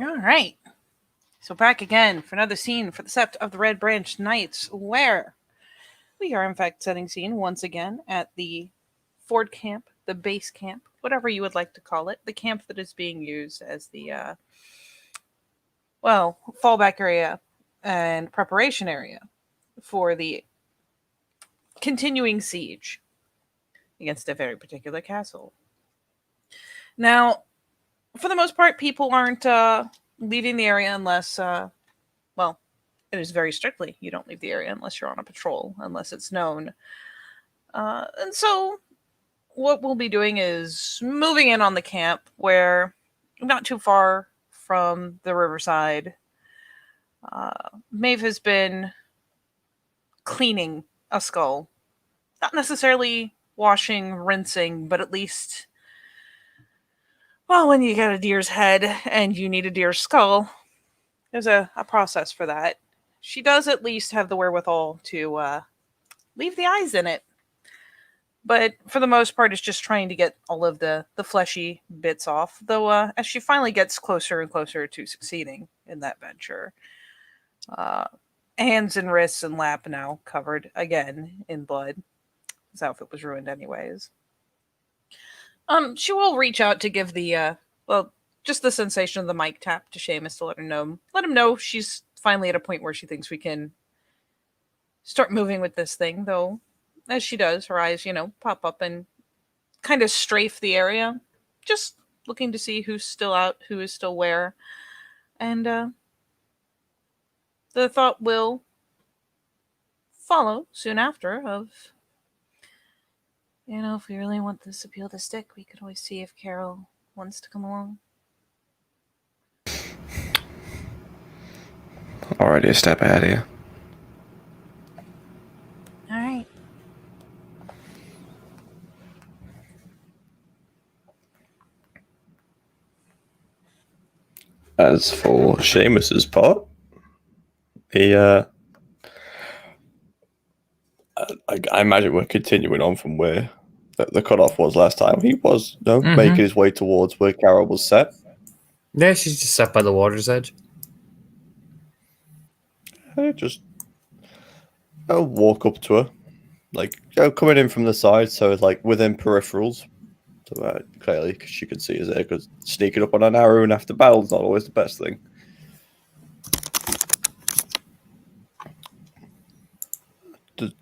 All right. So back again for another scene for the Sept of the Red Branch Knights, where we are in fact setting scene once again at the Ford camp, the base camp, whatever you would like to call it, the camp that is being used as the fallback area and preparation area for the continuing siege against a very particular castle. Now, for the most part, people aren't leaving the area unless, well, it is very strictly you don't leave the area unless you're on a patrol, unless it's known. And so, what we'll be doing is moving in on the camp where, not too far from the riverside, Maeve has been cleaning a skull. Not necessarily washing, rinsing, but at least, well, when you get a deer's head and you need a deer's skull, there's a process for that. She does at least have the wherewithal to leave the eyes in it. But for the most part, it's just trying to get all of the fleshy bits off. Though, as she finally gets closer and closer to succeeding in that venture, uh, hands and wrists and lap now covered again in blood. His outfit was ruined, anyways. She will reach out to give the just the sensation of the mic tap to Seamus to let him know she's finally at a point where she thinks we can start moving with this thing. Though, as she does, her eyes, pop up and kind of strafe the area, just looking to see who's still out, who is still where, and the thought will follow soon after of, if we really want this appeal to stick, we could always see if Carol wants to come along. Already a step ahead of you. All right. As for Seamus's part, he, I imagine we're continuing on from where the cutoff was last time. He was making his way towards where Carol was set. Yeah, she's just set by the water's edge. Just walk up to her, coming in from the side, so like within peripherals. So clearly, cause she could see us there, because sneaking up on an arrow and after battle is not always the best thing.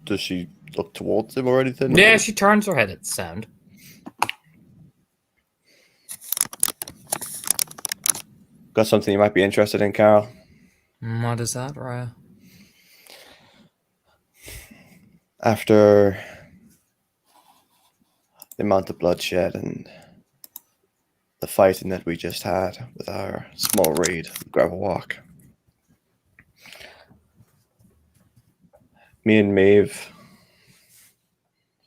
Does she look towards him or anything? Yeah, she turns her head at the sound. Got something you might be interested in, Carol? What is that, Raya? After the amount of bloodshed and the fighting that we just had with our small raid, Gravel Walk, me and Maeve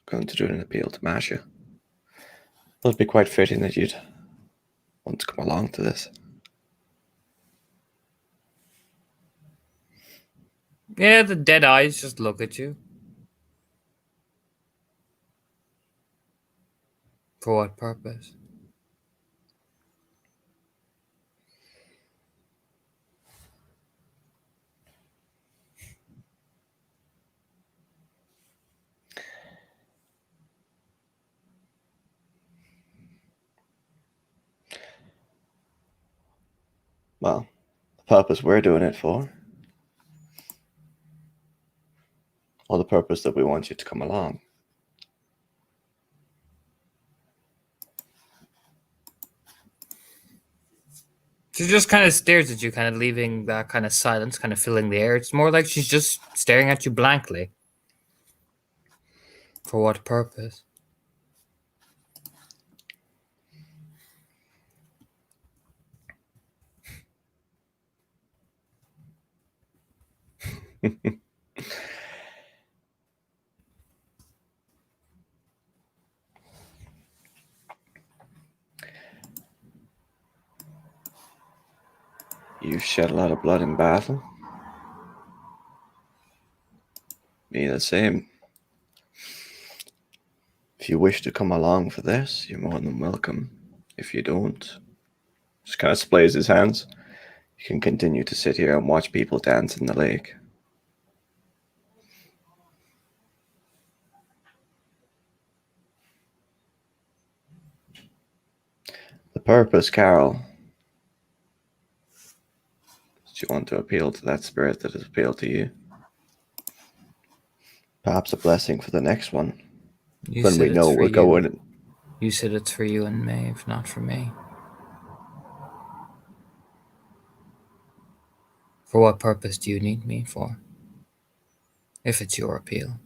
are going to do an appeal to Masha. It'd be quite fitting that you'd want to come along to this. Yeah, the dead eyes just look at you. For what purpose? Well, the purpose we're doing it for, or the purpose that we want you to come along. She just kind of stares at you, kind of leaving that kind of silence, kind of filling the air. It's more like she's just staring at you blankly. For what purpose? You've shed a lot of blood in battle. Me the same. If you wish to come along for this, you're more than welcome. If you don't, just kind of splays his hands. You can continue to sit here and watch people dance in the lake. The purpose, Carol. Do you want to appeal to that spirit that has appealed to you? Perhaps a blessing for the next one. You When said we it's know for we're you. going. You said it's for you and Maeve, not for me. For what purpose do you need me for? If it's your appeal.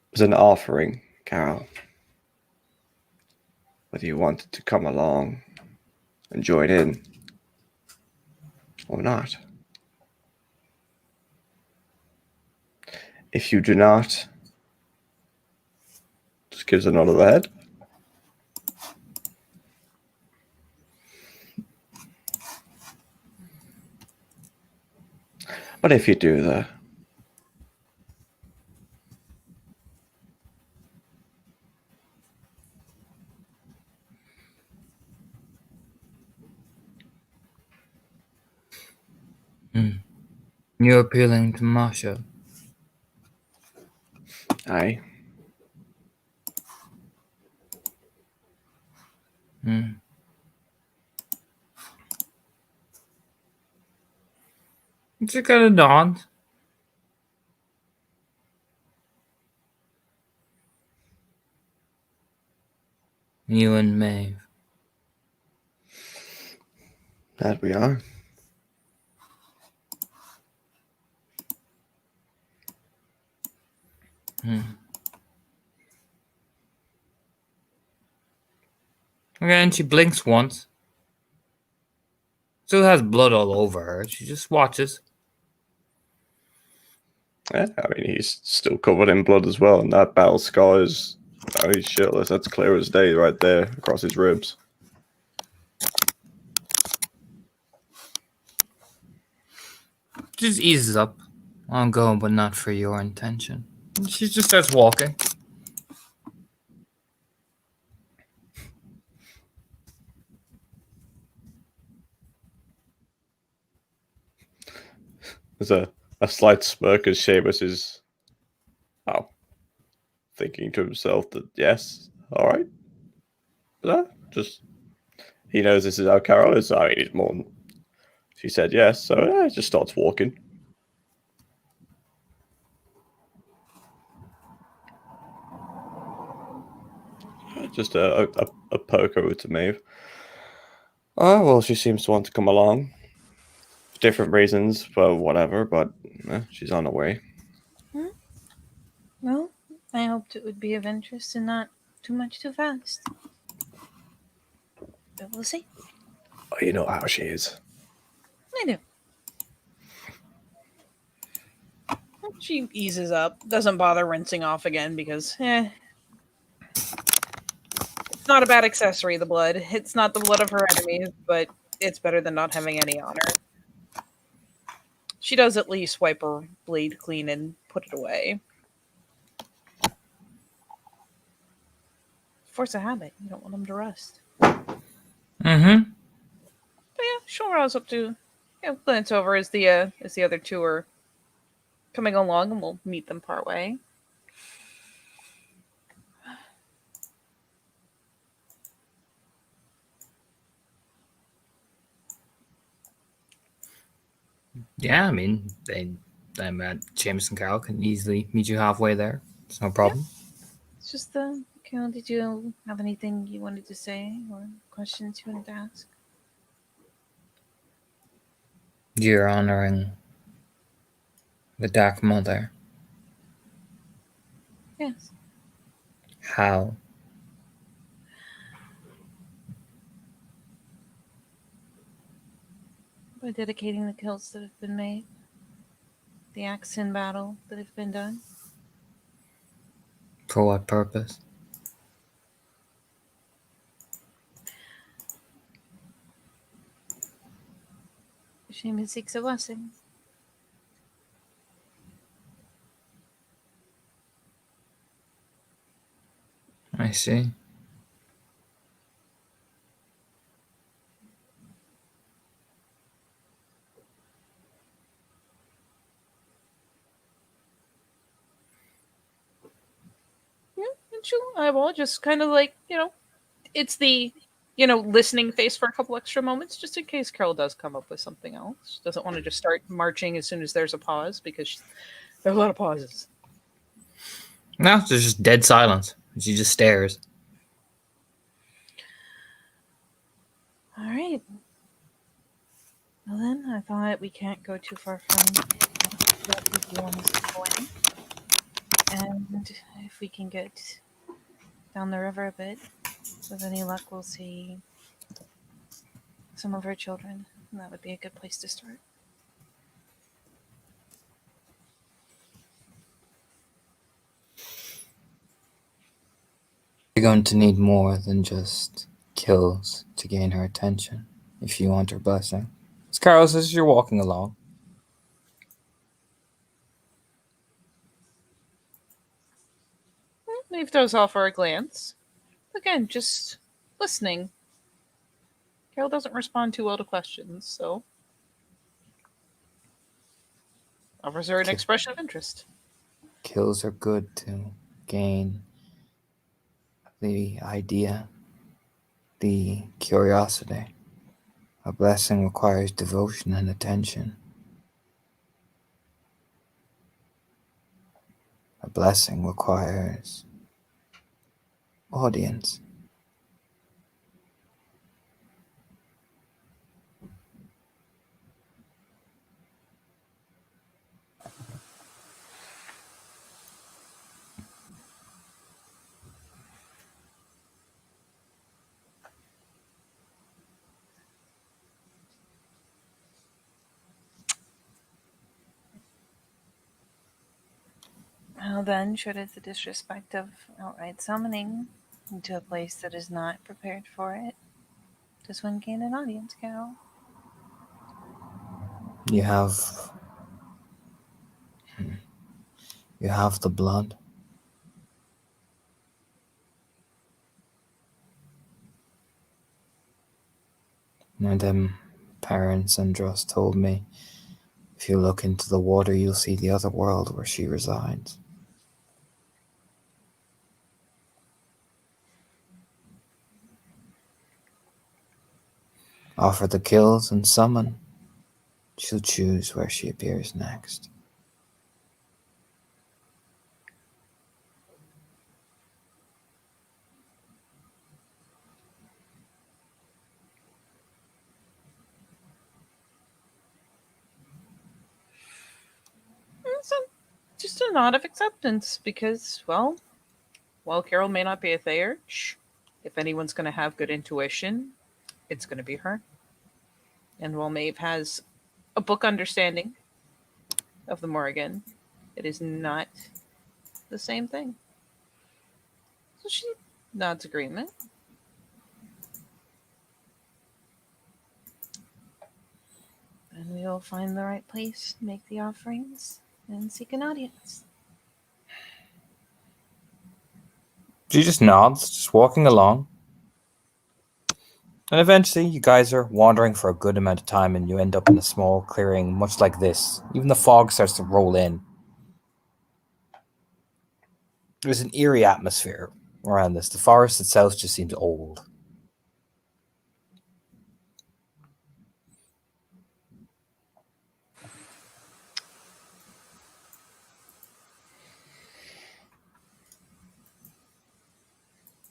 It was an offering, Carol. Whether you wanted to come along and join in or not. If you do not, just gives a nod of the head. But if you do, You're appealing to Masha. aye. She kind of nod. You and Maeve. That we are. Okay, and she blinks once. Still has blood all over her. She just watches. Yeah, I mean, he's still covered in blood as well, and that battle scar is. Oh, he's shitless. That's clear as day right there across his ribs. Just eases up. I'm going, but not for your intention. And she just starts walking. There's a slight smirk as Seamus is, thinking to himself that yes, all right, just he knows this is how Carol is. I mean, he's more. She said yes, so he just starts walking. Just a poke over to Maeve. Oh well, she seems to want to come along. For different reasons, for whatever, but she's on her way. Well, I hoped it would be of interest and not too much too fast. But we'll see. Oh, you know how she is. I do. She eases up, doesn't bother rinsing off again because, it's not a bad accessory, the blood. It's not the blood of her enemies, but it's better than not having any on her. She does at least wipe her blade clean and put it away. Force a habit. You don't want them to rust. Mm-hmm. But yeah, she'll rouse up to glance over as the other two are coming along, and we'll meet them part way. Yeah, I mean, James and Carol can easily meet you halfway there. It's no problem. It's just Carol, did you have anything you wanted to say or questions you wanted to ask? You're honoring the Dark Mother. Yes. How? By dedicating the kills that have been made, the acts in battle that have been done. For what purpose? Shaman seeks a blessing. I see. Yeah, and I will just kind of like, it's the, listening face for a couple extra moments, just in case Carol does come up with something else. Doesn't want to just start marching as soon as there's a pause, because there are a lot of pauses. No, there's just dead silence. She just stares. All right. Well then, I thought we can't go too far from what we want us to go in. And if we can get down the river a bit, with any luck, we'll see some of her children. And that would be a good place to start. You're going to need more than just kills to gain her attention if you want her blessing. As Carol says, you're walking along. Leave those off for a glance. Again, just listening. Carol doesn't respond too well to questions, so offers her an expression of interest. Kills are good to gain the idea, the curiosity. A blessing requires devotion and attention. A blessing requires audience. Well then, should it the disrespect of outright summoning into a place that is not prepared for it, does one gain an audience, Carol? You have the blood. My parents and Dross told me, if you look into the water, you'll see the other world where she resides. Offer the kills and summon. She'll choose where she appears next. It's just a nod of acceptance, because, well, while Carol may not be a Theurge, if anyone's going to have good intuition, it's going to be her. And while Maeve has a book understanding of the Morrigan, it is not the same thing. So she nods agreement. And we will find the right place, make the offerings, and seek an audience. She just nods, just walking along. And eventually, you guys are wandering for a good amount of time, and you end up in a small clearing, much like this. Even the fog starts to roll in. There's an eerie atmosphere around this. The forest itself just seems old.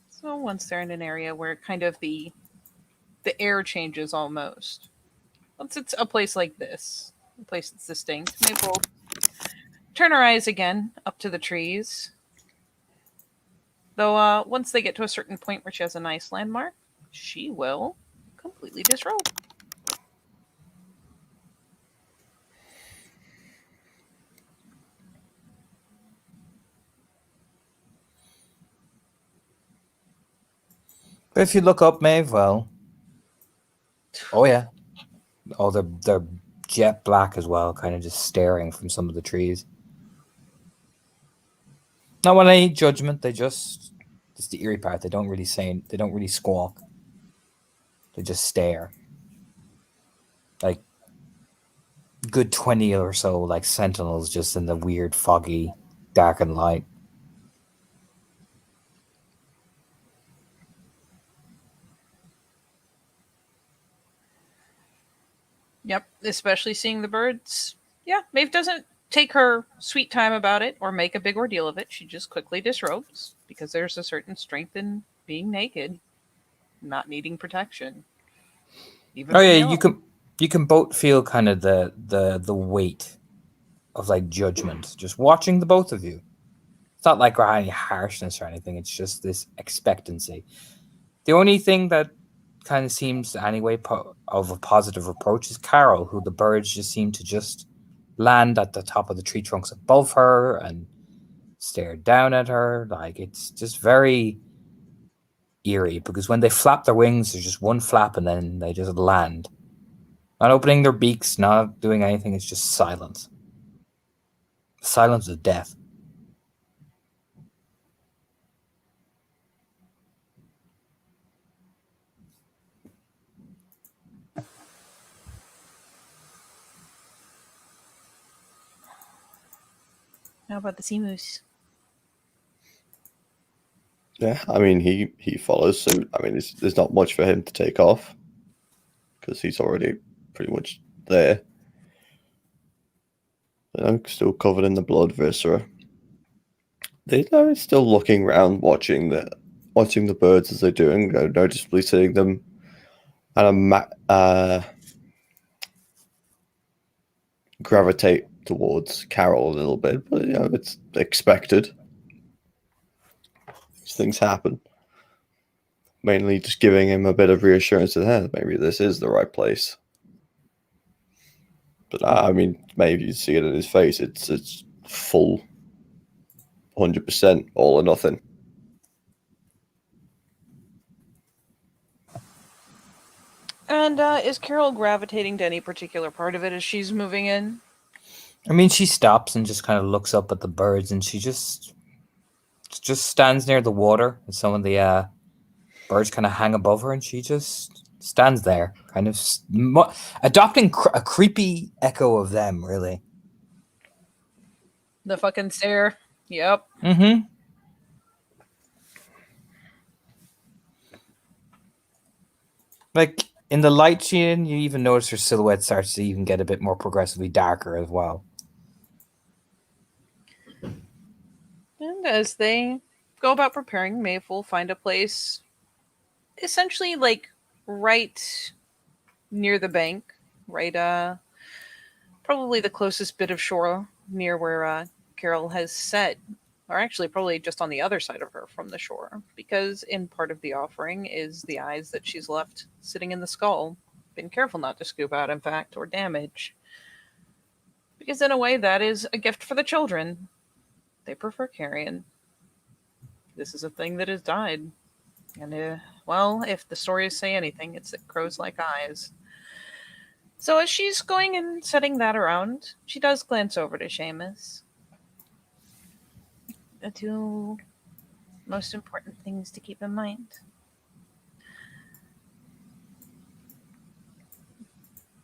So once they're in an area where kind of the air changes almost. Once it's a place like this, a place that's distinct, Maeve will turn her eyes again up to the trees. Though once they get to a certain point where she has a nice landmark, she will completely disrobe. But if you look up, Maeve, well, oh yeah, oh they're jet black as well, kind of just staring from some of the trees. Not with any judgment, they just It's the eerie part. They don't really say. They don't really squawk. They just stare. Like good 20 or so, like sentinels, just in the weird, foggy, darkened light. Yep, especially seeing the birds. Yeah, Maeve doesn't take her sweet time about it or make a big ordeal of it. She just quickly disrobes because there's a certain strength in being naked, not needing protection, even Oh from yeah, the you can both feel kind of the weight of like judgment just watching the both of you. It's not like any harshness or anything. It's just this expectancy. The only thing that kind of seems anyway of a positive approach is Carol, who the birds just seem to just land at the top of the tree trunks above her and stare down at her. Like it's just very eerie because when they flap their wings, there's just one flap and then they just land. Not opening their beaks, not doing anything. It's just silence. Silence of death. How about the sea moose? Yeah, I mean, he follows suit. I mean, there's not much for him to take off because he's already pretty much there. I'm still covered in the blood viscera. They're still looking around, watching the birds as they're doing. Noticeably seeing them kind of gravitate towards Carol a little bit, but it's expected. These things happen. Mainly just giving him a bit of reassurance that maybe this is the right place. But I mean, maybe you see it in his face. It's full, 100% all or nothing. And is Carol gravitating to any particular part of it as she's moving in? I mean, she stops and just kind of looks up at the birds, and she just stands near the water, and some of the birds kind of hang above her, and she just stands there, kind of adopting a creepy echo of them, really. The fucking stare. Yep. Mm-hmm. Like in the light sheen, you even notice her silhouette starts to even get a bit more progressively darker as well. And as they go about preparing, Maeve will find a place essentially like right near the bank, right probably the closest bit of shore near where Carol has set, or actually probably just on the other side of her from the shore, because in part of the offering is the eyes that she's left sitting in the skull. Been careful not to scoop out, in fact, or damage. Because in a way, that is a gift for the children. They prefer carrion. This is a thing that has died. And, well, if the stories say anything, it's that crows like eyes. So as she's going and setting that around, she does glance over to Seamus. The two most important things to keep in mind.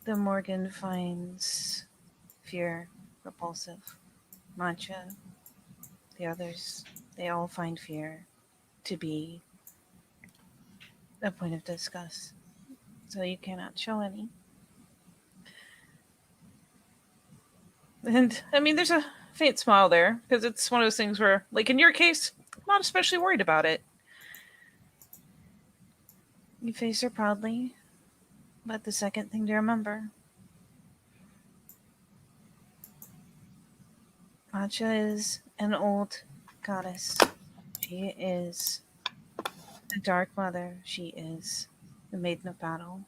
The Morgan finds fear repulsive. Mancha, the others, they all find fear to be a point of disgust. So you cannot show any. And I mean, there's a faint smile there because it's one of those things where, like in your case, I'm not especially worried about it. You face her proudly, but the second thing to remember, Matcha is an old goddess. She is the Dark Mother. She is the Maiden of Battle.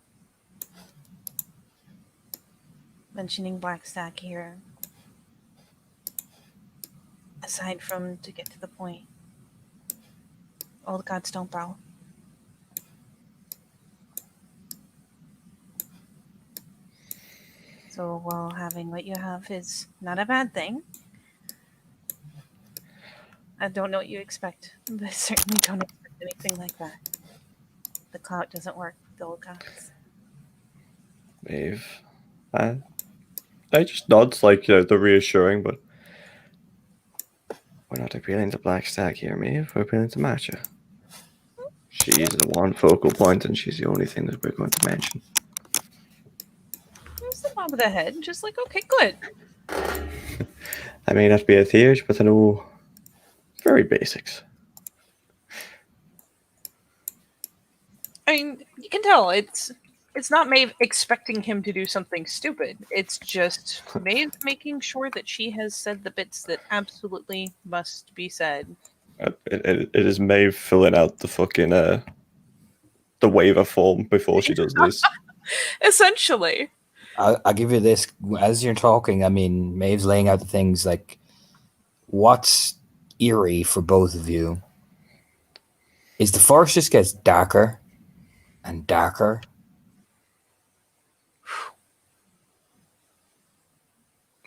Mentioning Blackstack here, aside from to get to the point, all the gods don't bow. So while having what you have is not a bad thing, I don't know what you expect, but I certainly don't expect anything like that. The clout doesn't work with the old gods. Maeve. I just nods like the reassuring, but we're not appealing to Black Stag here, Maeve. We're appealing to Matcha. She's the one focal point, and she's the only thing that we're going to mention. There's the bob of the head, just like, okay, good. I may not be a theurge, but I know very basics. I mean, you can tell it's not Maeve expecting him to do something stupid. It's just Maeve making sure that she has said the bits that absolutely must be said. It is Maeve filling out the fucking the waiver form before she does this. Essentially. I'll give you this. As you're talking, I mean, Maeve's laying out the things like what's eerie for both of you is the forest just gets darker and darker.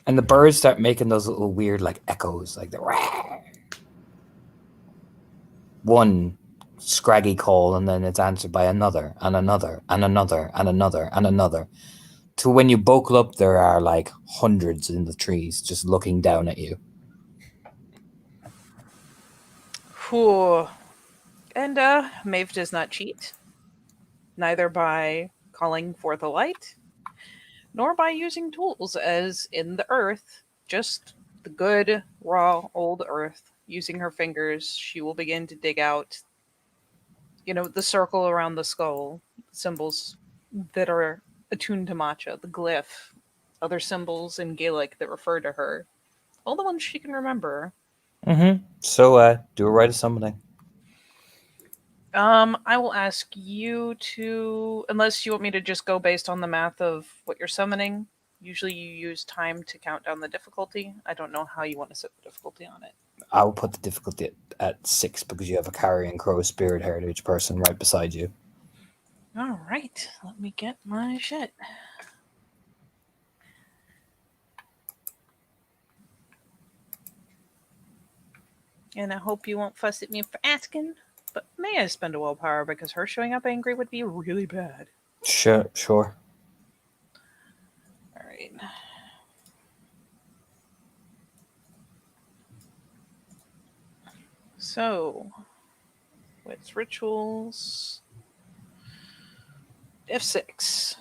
And the birds start making those little weird like echoes, like the rah. One scraggy call, and then it's answered by another and another and another and another and another. To when you buckle up, there are like hundreds in the trees just looking down at you. Whew. And Maeve does not cheat, neither by calling forth a light, nor by using tools as in the earth, just the good, raw, old earth. Using her fingers, she will begin to dig out, the circle around the skull, symbols that are attuned to Matcha, the glyph, other symbols in Gaelic that refer to her, all the ones she can remember. Mm-hmm. So, do a rite of summoning. I will ask you to, unless you want me to just go based on the math of what you're summoning. Usually you use time to count down the difficulty. I don't know how you want to set the difficulty on it. I will put the difficulty at 6 because you have a carrion crow spirit heritage person right beside you. All right, let me get my shit. And I hope you won't fuss at me for asking, but may I spend a willpower because her showing up angry would be really bad. Sure. All right. So, with rituals, F6.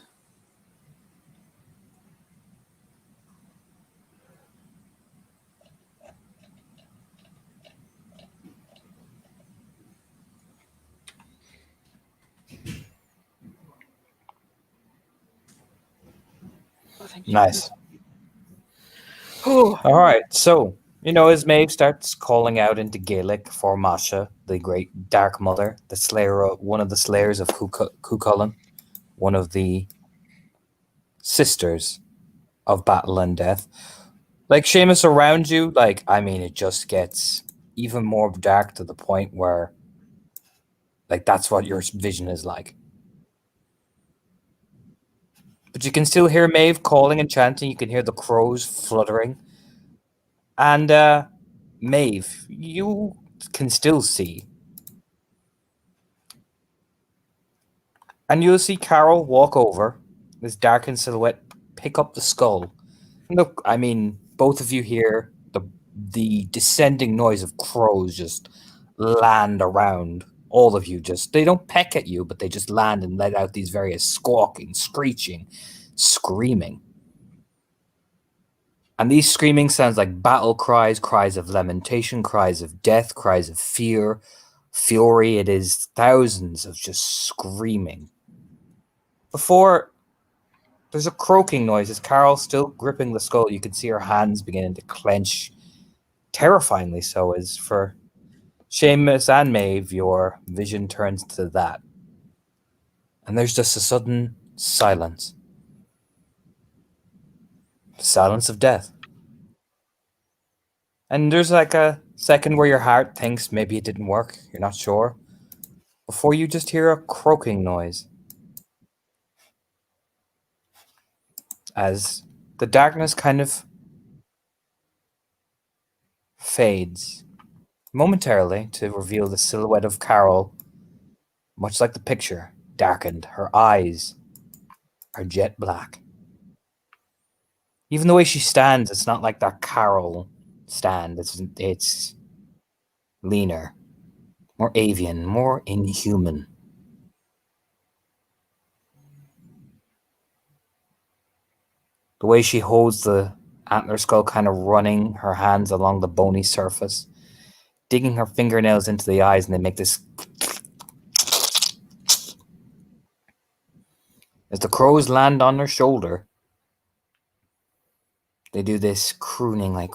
Oh, thank you. Nice. Oh, All right. So, as Maeve starts calling out into Gaelic for Masha, the great Dark Mother, the slayer, one of the slayers of Cuchulainn, one of the sisters of battle and death. Like Seamus around you, it just gets even more dark to the point where, that's what your vision is like. But you can still hear Maeve calling and chanting. You can hear the crows fluttering. And Maeve, you can still see. And you'll see Carol walk over, this darkened silhouette, pick up the skull. Look, both of you hear the descending noise of crows just land around all of you. They don't peck at you, but they just land and let out these various squawking, screeching, screaming. And these screaming sounds like battle cries, cries of lamentation, cries of death, cries of fear, fury. It is thousands of just screaming. Before there's a croaking noise as Carol, still gripping the skull, you can see her hands beginning to clench, terrifyingly so. As for Seamus and Maeve, your vision turns to that. And there's just a sudden silence. The silence of death. And there's like a second where your heart thinks maybe it didn't work, you're not sure, before you just hear a croaking noise. As the darkness kind of fades, momentarily to reveal the silhouette of Carol, much like the picture, darkened. Her eyes are jet black. Even the way she stands, it's not like that Carol stand. It's leaner, more avian, more inhuman. The way she holds the antler skull, kind of running her hands along the bony surface, digging her fingernails into the eyes, and they make this. As the crows land on her shoulder, they do this crooning like.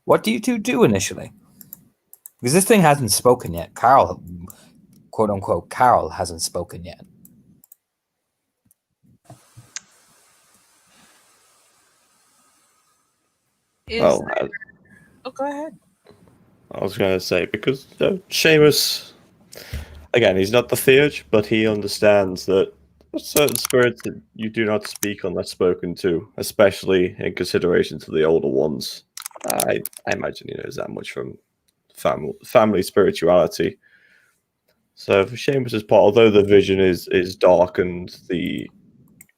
What do you two do initially? Because this thing hasn't spoken yet. Carl, quote unquote, Carl hasn't spoken yet. Oh, go ahead. I was going to say, because Seamus, again, he's not the theurge, but he understands that certain spirits that you do not speak unless spoken to, especially in consideration to the older ones. I imagine he knows that much from family spirituality. So for Seamus's part, although the vision is dark and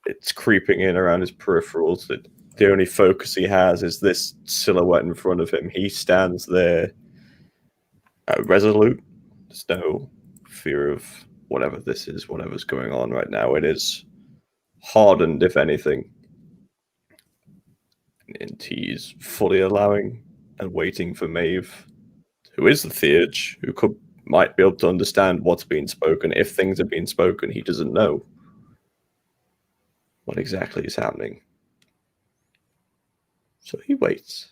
it's creeping in around his peripherals, that the only focus he has is this silhouette in front of him. He stands there resolute. There's no fear of whatever this is, whatever's going on right now. It is hardened, if anything. And he's fully allowing and waiting for Maeve, who is the theurge, who might be able to understand what's being spoken. If things are being spoken, he doesn't know what exactly is happening. So he waits.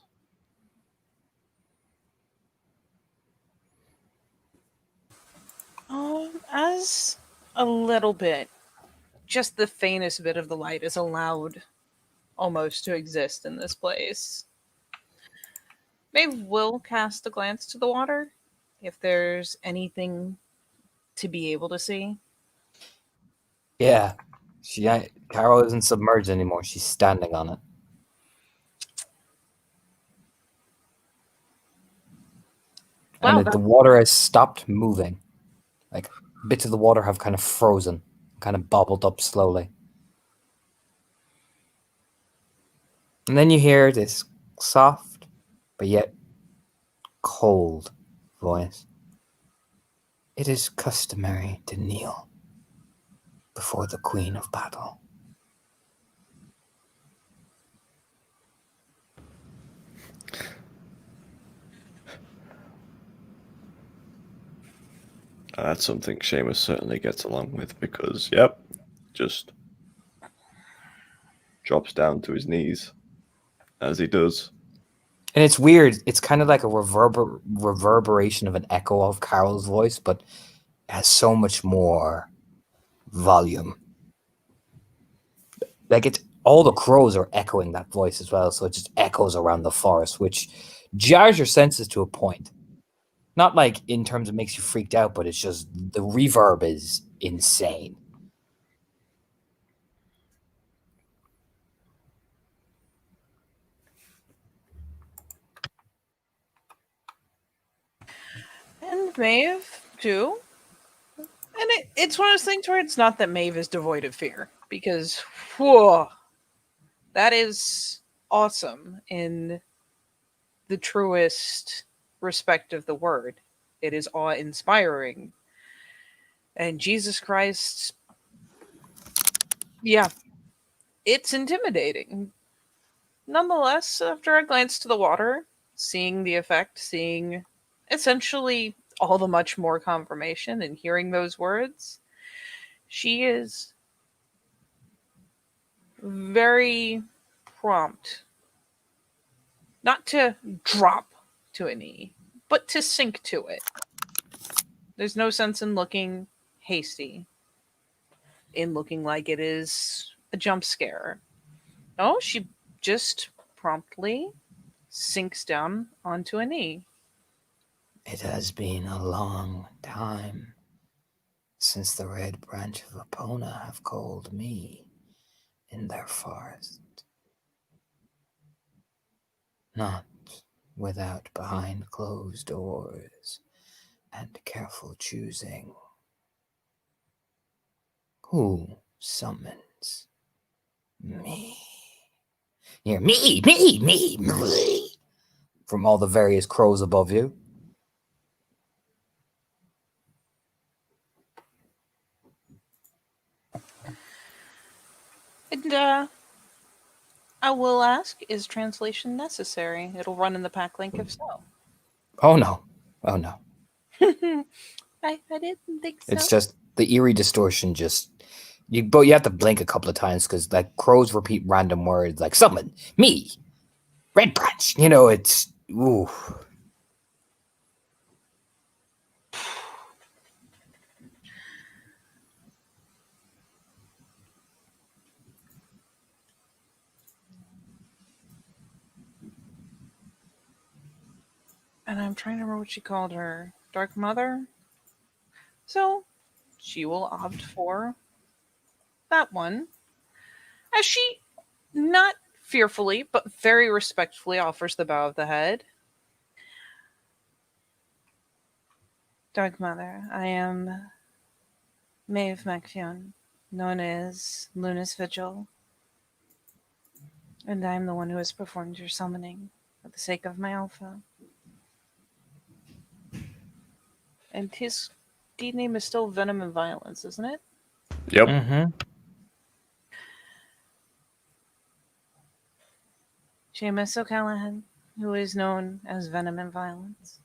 As a little bit, just the faintest bit of the light is allowed almost to exist in this place. Maeve will cast a glance to the water if there's anything to be able to see. Yeah, Carol isn't submerged anymore. She's standing on it. Wow, And the water has stopped moving. Like bits of the water have kind of frozen, kind of bubbled up slowly. And then you hear this soft, but yet cold voice. It is customary to kneel before the Queen of Battle. That's something Seamus certainly gets along with because, yep, just drops down to his knees as he does. And it's weird. It's kind of like a reverberation of an echo of Carol's voice, but it has so much more volume. Like it's all the crows are echoing that voice as well, so it just echoes around the forest, which jars your senses to a point. Not like in terms of makes you freaked out, but it's just the reverb is insane. And Maeve, too. And it's one of those things where it's not that Maeve is devoid of fear, because, whoa, that is awesome in the truest respect of the word. It is awe-inspiring. And Jesus Christ, yeah, it's intimidating. Nonetheless, after a glance to the water, seeing the effect, seeing essentially all the much more confirmation and hearing those words, she is very prompt. Not to drop to a knee, but to sink to it. There's no sense in looking hasty, in looking like it is a jump scare. No, she just promptly sinks down onto a knee. It has been a long time since the Red Branch of Epona have called me in their forest. Not without behind closed doors and careful choosing. Who summons me? Hear me, from all the various crows above you. And I will ask, is translation necessary? It'll run in the pack link if so. Oh no. Oh no. I didn't think so. It's just the eerie distortion but you have to blink a couple of times because like crows repeat random words like summon me, red branch. It's ooh. And I'm trying to remember what she called her. Dark Mother? So she will opt for that one. As she, not fearfully, but very respectfully, offers the bow of the head. Dark Mother, I am Maeve MacFionn, known as Luna's Vigil, and I am the one who has performed your summoning for the sake of my alpha. And his deed name is still Venom and Violence, isn't it? Yep. Mm-hmm. Seamus O'Callahan, who is known as Venom and Violence.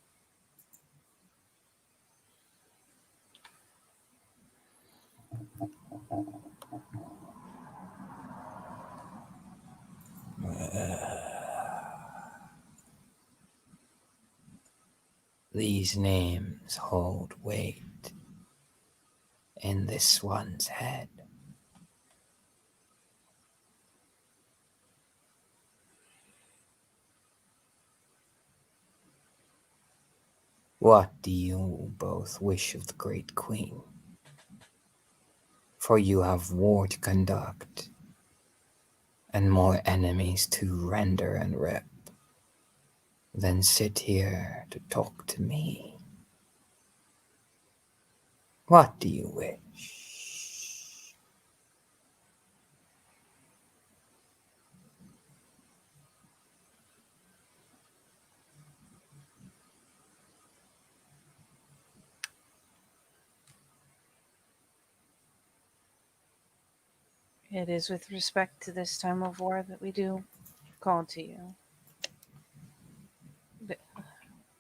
These names hold weight in this one's head. What do you both wish of the Great Queen? For you have war to conduct, and more enemies to render and rip than sit here to talk to me. What do you wish? It is with respect to this time of war that we do call to you.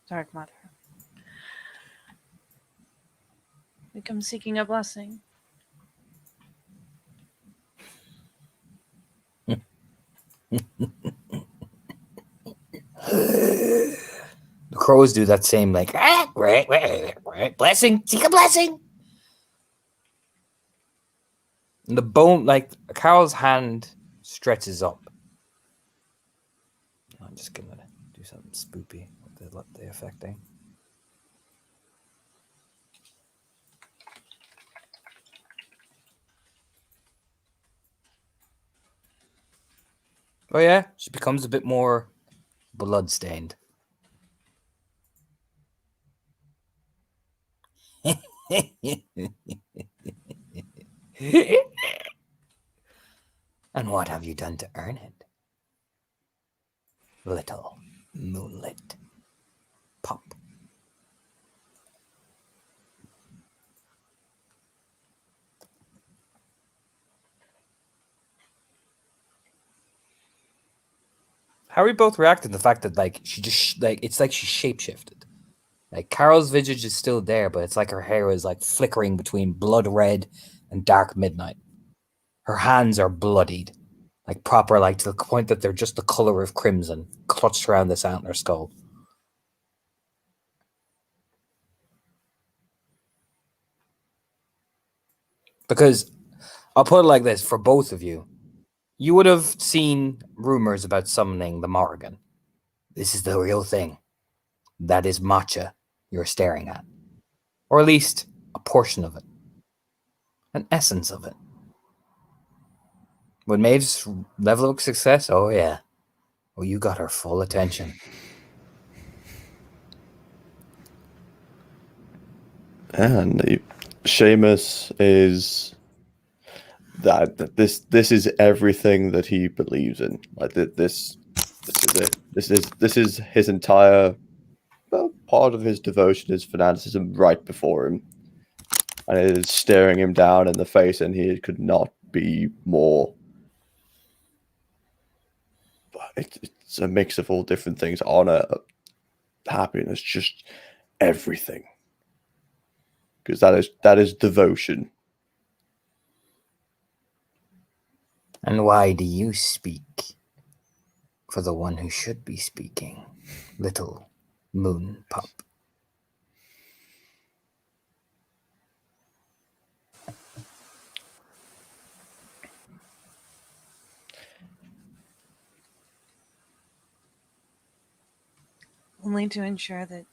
Dark Mother. We come seeking a blessing. The crows do that same like right, blessing, seek a blessing. And the bone, like Carol's hand stretches up. I'm just gonna do something spoopy with the affecting. Oh yeah, she becomes a bit more bloodstained. And what have you done to earn it? Little moonlit pup. How are we both reacting to the fact that like she just like it's like she shapeshifted? Like Carol's visage is still there, but it's like her hair is like flickering between blood red and dark midnight. Her hands are bloodied, like proper, like to the point that they're just the color of crimson, clutched around this antler skull. Because I'll put it like this for both of you. You would have seen rumors about summoning the Morrigan. This is the real thing. That is matcha you're staring at. Or at least a portion of it. An essence of it. With Maeve's level of success, oh yeah. Oh, you got her full attention. And Seamus is that this is everything that he believes in. Like this is it. This is his entire part of his devotion, his fanaticism right before him, and it is staring him down in the face, and he could not be more. It's a mix of all different things: honor, happiness, just everything. Because that is devotion. And why do you speak for the one who should be speaking, little moon pup? Only to ensure that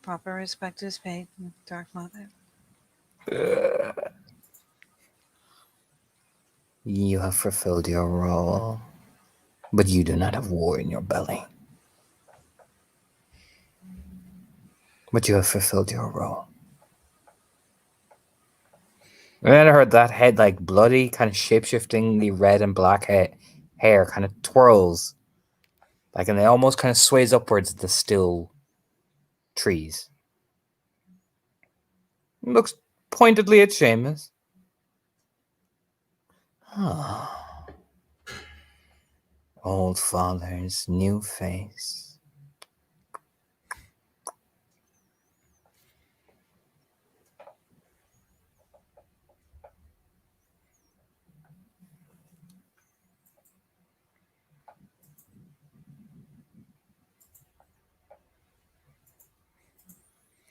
proper respect is paid, Dark Mother. You have fulfilled your role, but you do not have war in your belly. But you have fulfilled your role. And then I heard that head, like bloody, kind of shape-shiftingly red and black hair kind of twirls. Like, and it almost kind of sways upwards at the still trees. Looks pointedly at Seamus. Ah. Old father's new face.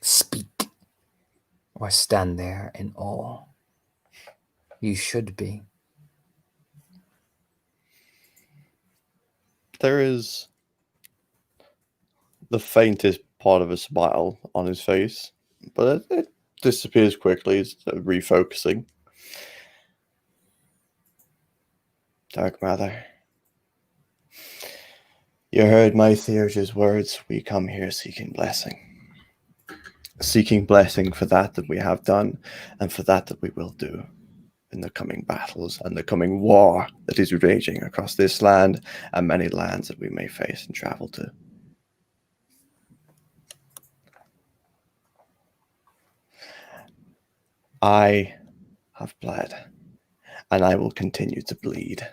Speak, or stand there in awe. You should be. There is the faintest part of a smile on his face, but it disappears quickly. It's refocusing. Dark Mother, you heard my Theurge's words. We come here seeking blessing. Seeking blessing for that we have done, and for that we will do in the coming battles and the coming war that is raging across this land and many lands that we may face and travel to. I have bled, and I will continue to bleed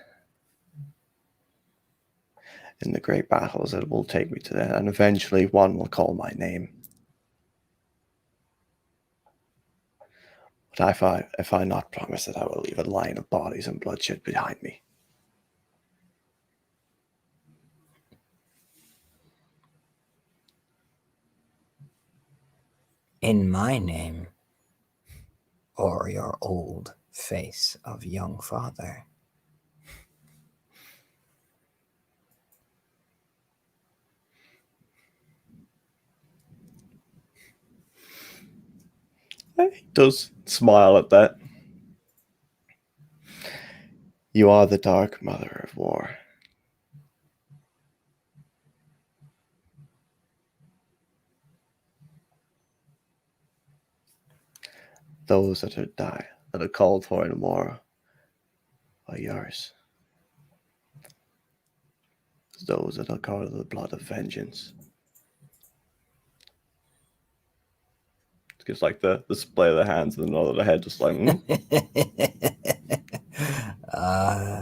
in the great battles that will take me to that, and eventually one will call my name. But if I not promise that I will leave a line of bodies and bloodshed behind me. In my name, or your old face of young father. He does smile at that. You are the Dark Mother of War. Those that have died, that are called for in war, are yours. Those that are called the blood of vengeance. It's just like the display of the hands and the nod of the head, just like,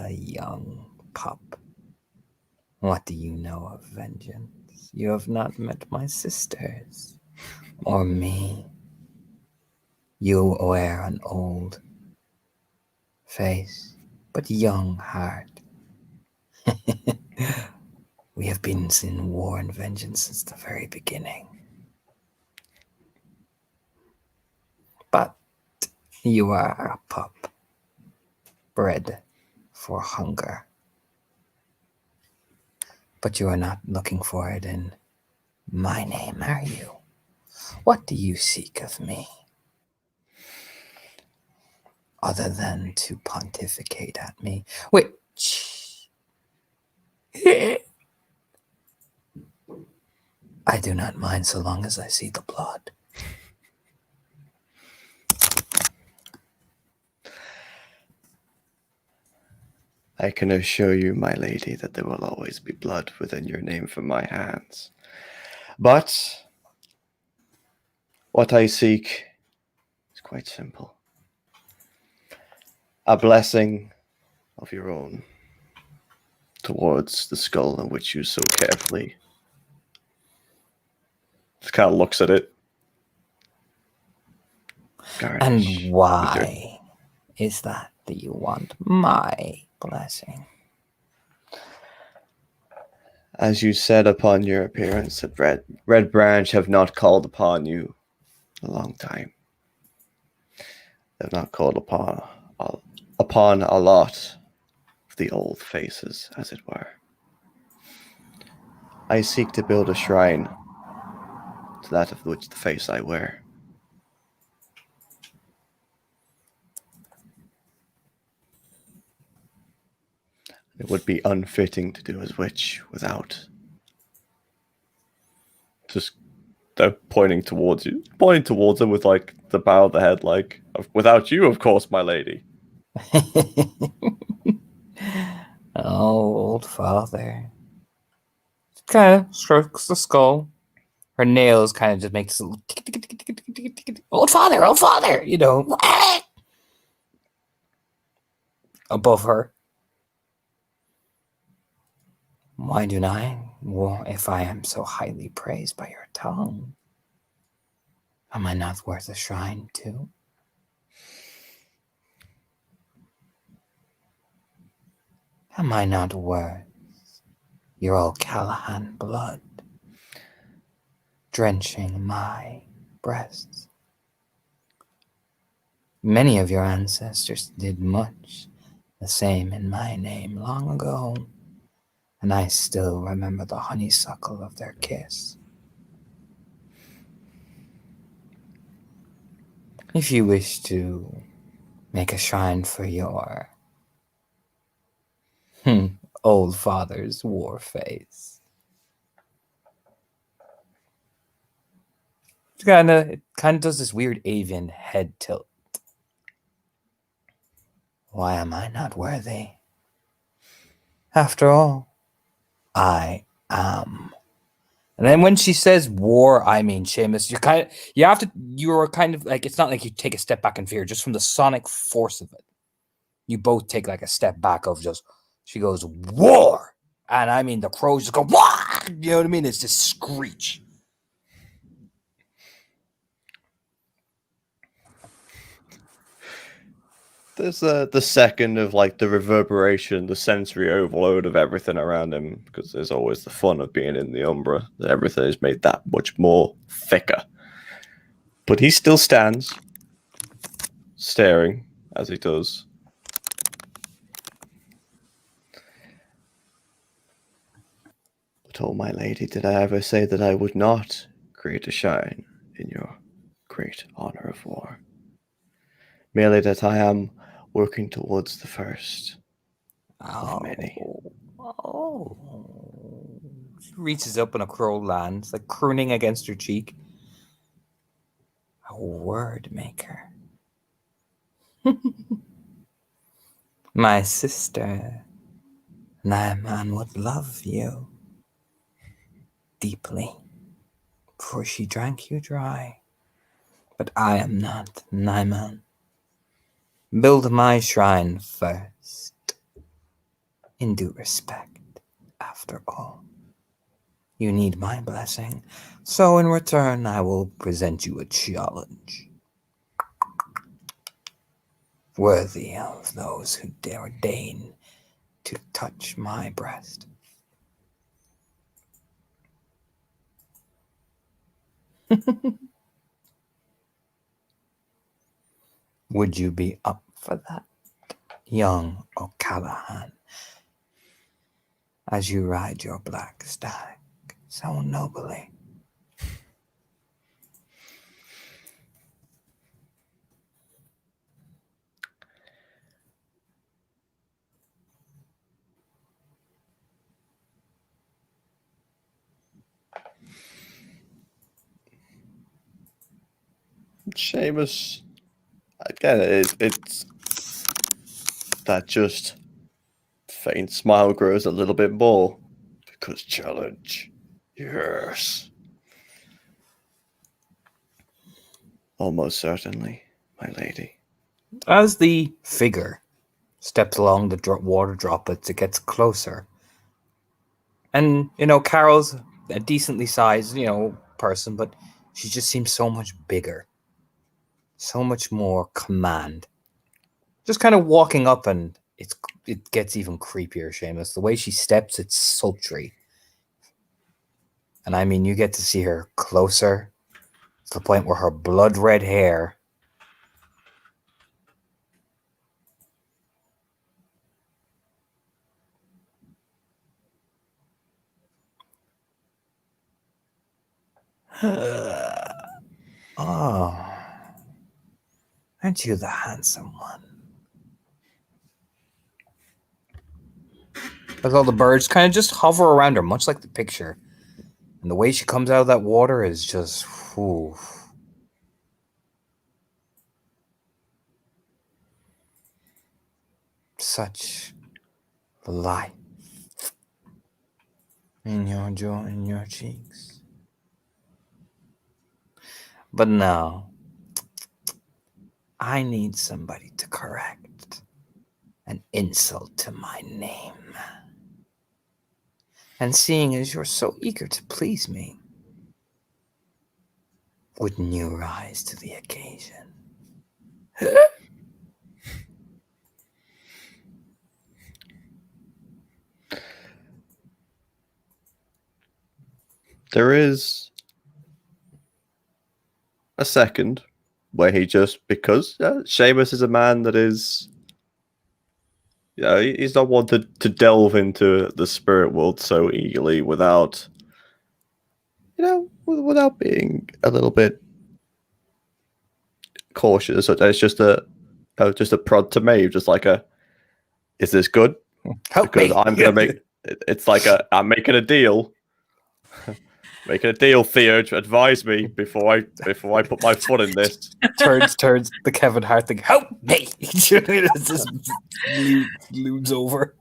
Young pup. What do you know of vengeance? You have not met my sisters, or me. You wear an old face, but young heart. We have been in war and vengeance since the very beginning. But you are a pup, bred for hunger. But you are not looking for it in my name, are you? What do you seek of me? Other than to pontificate at me, which do not mind so long as I see the blood. I can assure you, my lady, that there will always be blood within your name from my hands. But what I seek is quite simple. A blessing of your own towards the skull in which you so carefully just kind of looks at it. And why is that you want my blessing? As you said upon your appearance at Red Branch have not called upon you a long time. They've not called upon a lot of the old faces, as it were. I seek to build a shrine to that of which the face I wear. It would be unfitting to do as which without just pointing towards him with like the bow of the head, like, without you, of course, my lady. Oh, old father. Kind of strokes the skull. Her nails kind of just make this little tick, tick, tick, tick, tick, tick, tick. Old father, you know. Above her. Why do I? Well, if I am so highly praised by your tongue, am I not worth a shrine too? Am I not worth your old Callahan blood drenching my breasts? Many of your ancestors did much the same in my name long ago, and I still remember the honeysuckle of their kiss. If you wish to make a shrine for your old father's war face, it kind of does this weird avian head tilt. Why am I not worthy? After all, I am. And then when she says war, I mean, Seamus, you're kind of like, it's not like you take a step back in fear, just from the sonic force of it. You both take like a step back of just, she goes, war. And I mean, the crows just go, what? You know what I mean? It's this screech. There's the second of like the reverberation, the sensory overload of everything around him, because there's always the fun of being in the Umbra. Everything is made that much more thicker. But he still stands, staring as he does. But oh, my lady, did I ever say that I would not create a shrine in your great honor of war? Merely that I am working towards the first of many. Oh. She reaches up and a crow lands, like crooning against her cheek. A word maker. My sister, Naiman, would love you deeply, for she drank you dry. But I am not Naiman. Build my shrine first, in due respect, after all. You need my blessing, so in return I will present you a challenge. Worthy of those who dare deign to touch my breast. Would you be up for that, young O'Callahan, as you ride your black stag so nobly? Seamus, again, it's that just faint smile grows a little bit more because challenge, yes, almost certainly, my lady. As the figure steps along the water droplets, it gets closer. And, Carol's a decently sized, person, but she just seems so much bigger. So much more command. Just kind of walking up, and it gets even creepier, Seamus. The way she steps, it's sultry. And I mean, you get to see her closer to the point where her blood red hair oh, aren't you the handsome one? As all the birds kind of just hover around her, much like the picture. And the way she comes out of that water is just, whew. Such life in your jaw, in your cheeks. But no, I need somebody to correct an insult to my name. And seeing as you're so eager to please me, wouldn't you rise to the occasion? There is a second where he just, because Seamus is a man that is, he's not one to delve into the spirit world so eagerly without, without being a little bit cautious. It's just a prod to me, just like is this good? Help Because me. I'm gonna make. It's like I'm making a deal. Making a deal, Theo. Advise me before I put my foot in this. turns the Kevin Hart thing. Help me! It's just looms over.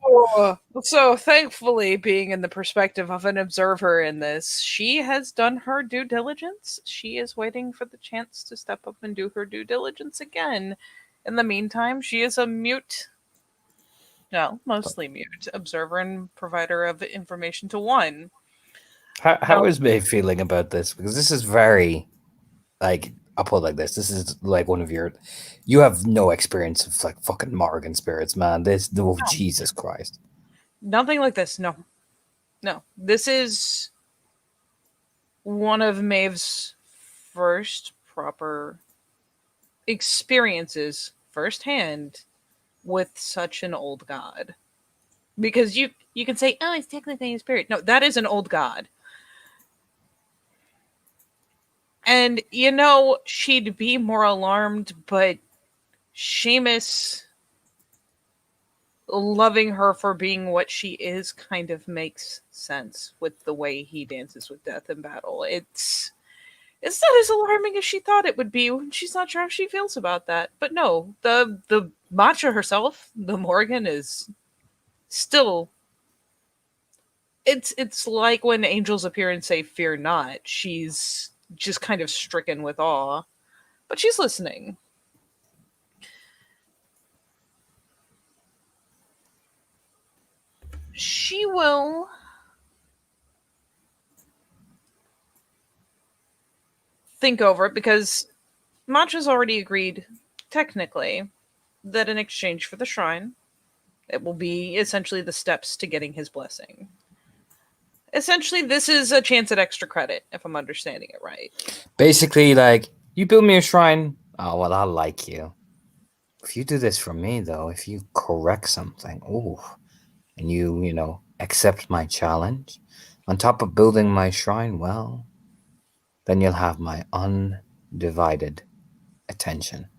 So thankfully, being in the perspective of an observer in this, she has done her due diligence. She is waiting for the chance to step up and do her due diligence again. In the meantime, she is a mute, no, mostly mute observer and provider of information to one. How is May feeling about this? Because this is very, like, I'll put it like this. This is like one of you have no experience of like fucking Morgan spirits, man. No. Jesus Christ. Nothing like this, no. No. This is one of Maeve's first proper experiences firsthand with such an old god. Because you can say, oh, it's technically a spirit. No, that is an old god. And, she'd be more alarmed, but Seamus loving her for being what she is kind of makes sense with the way he dances with death in battle. It's not as alarming as she thought it would be. She's not sure how she feels about that. But no, the matcha herself, the Morgan, is still... It's like when angels appear and say, fear not. She's just kind of stricken with awe. But she's listening. She will think over it because Matcha's already agreed, technically, that in exchange for the shrine, it will be essentially the steps to getting his blessing. Essentially, this is a chance at extra credit, if I'm understanding it right. Basically, like, you build me a shrine. Oh, well, I'll like you. If you do this for me, though, if you correct something, and you accept my challenge, on top of building my shrine, well, then you'll have my undivided attention.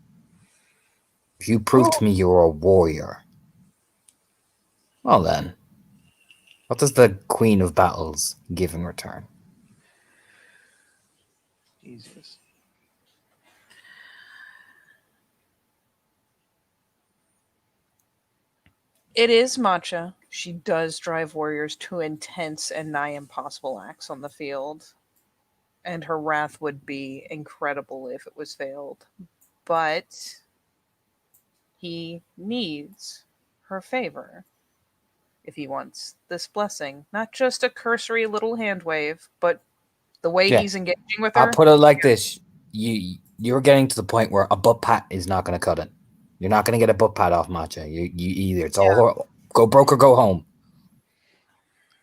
If you prove to me you're a warrior, well then, what does the Queen of Battles give in return? Jesus. It is Matcha. She does drive warriors to intense and nigh impossible acts on the field, and her wrath would be incredible if it was veiled. But he needs her favor if he wants this blessing. Not just a cursory little hand wave, but the way Yeah. he's engaging with I'll her. put it like this: you're getting to the point where a butt pat is not going to cut it. You're not going to get a butt pat off Matcha. You either it's all go broke or go home.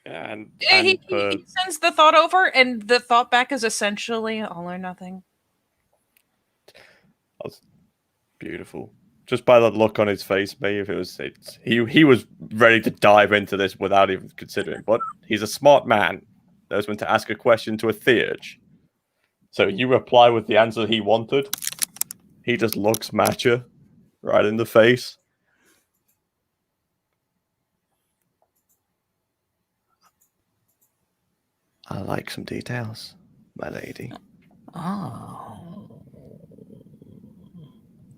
And He sends the thought over, and the thought back is essentially all or nothing. That's beautiful. Just by the look on his face, Maeve, he was ready to dive into this without even considering. But he's a smart man. Knows when to ask a question to a theurge. So you reply with the answer he wanted. He just looks Matcha right in the face. I like some details, my lady. Oh,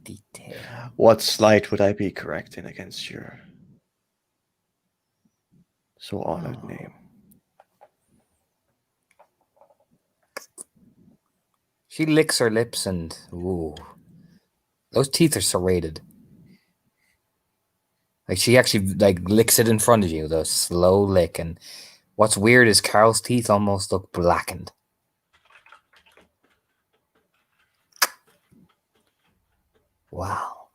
detail. What slight would I be correcting against your so honored name? She licks her lips and ooh, those teeth are serrated. Like she actually like licks it in front of you, though slow lick. And what's weird is Carol's teeth almost look blackened. Wow.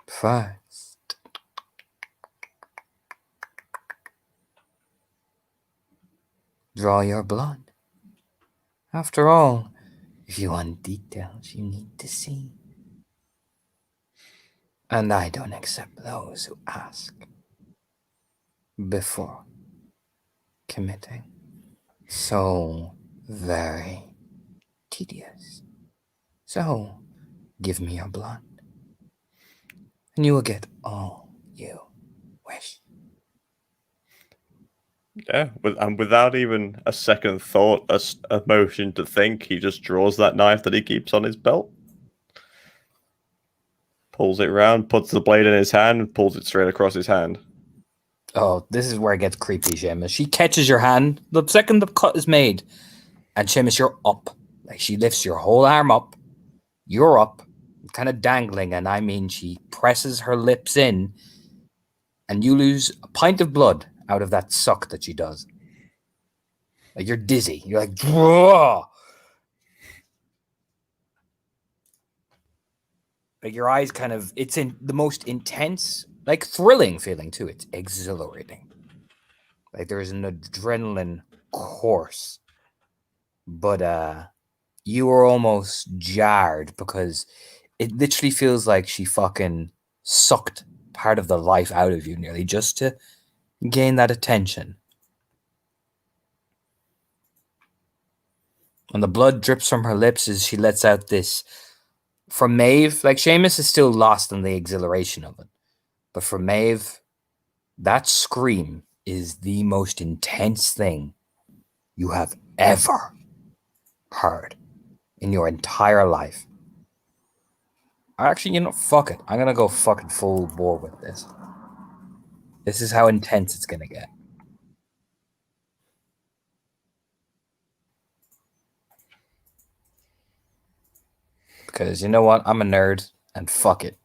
First, draw your blood. After all, if you want details, you need to see. And I don't accept those who ask before committing. So very tedious. So give me your blood, and you will get all you wish. Yeah, and without even a second thought, a motion to think, he just draws that knife that he keeps on his belt, pulls it round, puts the blade in his hand, and pulls it straight across his hand. Oh, this is where it gets creepy, Seamus. She catches your hand the second the cut is made, and Seamus, you're up. Like she lifts your whole arm up. You're up, kind of dangling, and I mean, she presses her lips in, and you lose a pint of blood out of that suck that she does. Like you're dizzy. You're like, whoa. Like your eyes kind of, it's in the most intense, like thrilling feeling too. It's exhilarating. Like there's an adrenaline course. But you were almost jarred because it literally feels like she fucking sucked part of the life out of you nearly just to gain that attention. And the blood drips from her lips as she lets out this. For Maeve, like Seamus is still lost in the exhilaration of it. But for Maeve, that scream is the most intense thing you have ever heard in your entire life. Actually, fuck it. I'm gonna go fucking full bore with this. This is how intense it's gonna get. Because you know what? I'm a nerd and fuck it.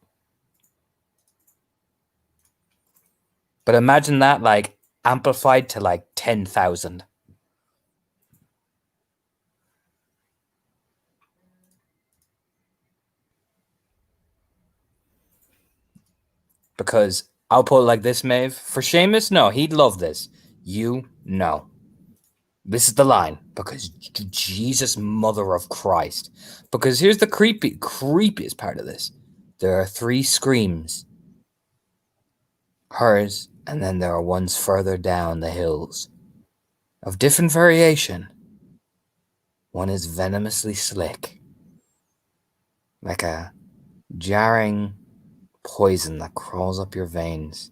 But imagine that like amplified to like 10,000. Because I'll put it like this, Maeve. For Seamus, no, he'd love this. You, no. This is the line. Because Jesus, mother of Christ. Because here's the creepiest part of this. There are 3 screams. Hers, and then there are ones further down the hills. Of different variation. One is venomously slick. Like a jarring poison that crawls up your veins.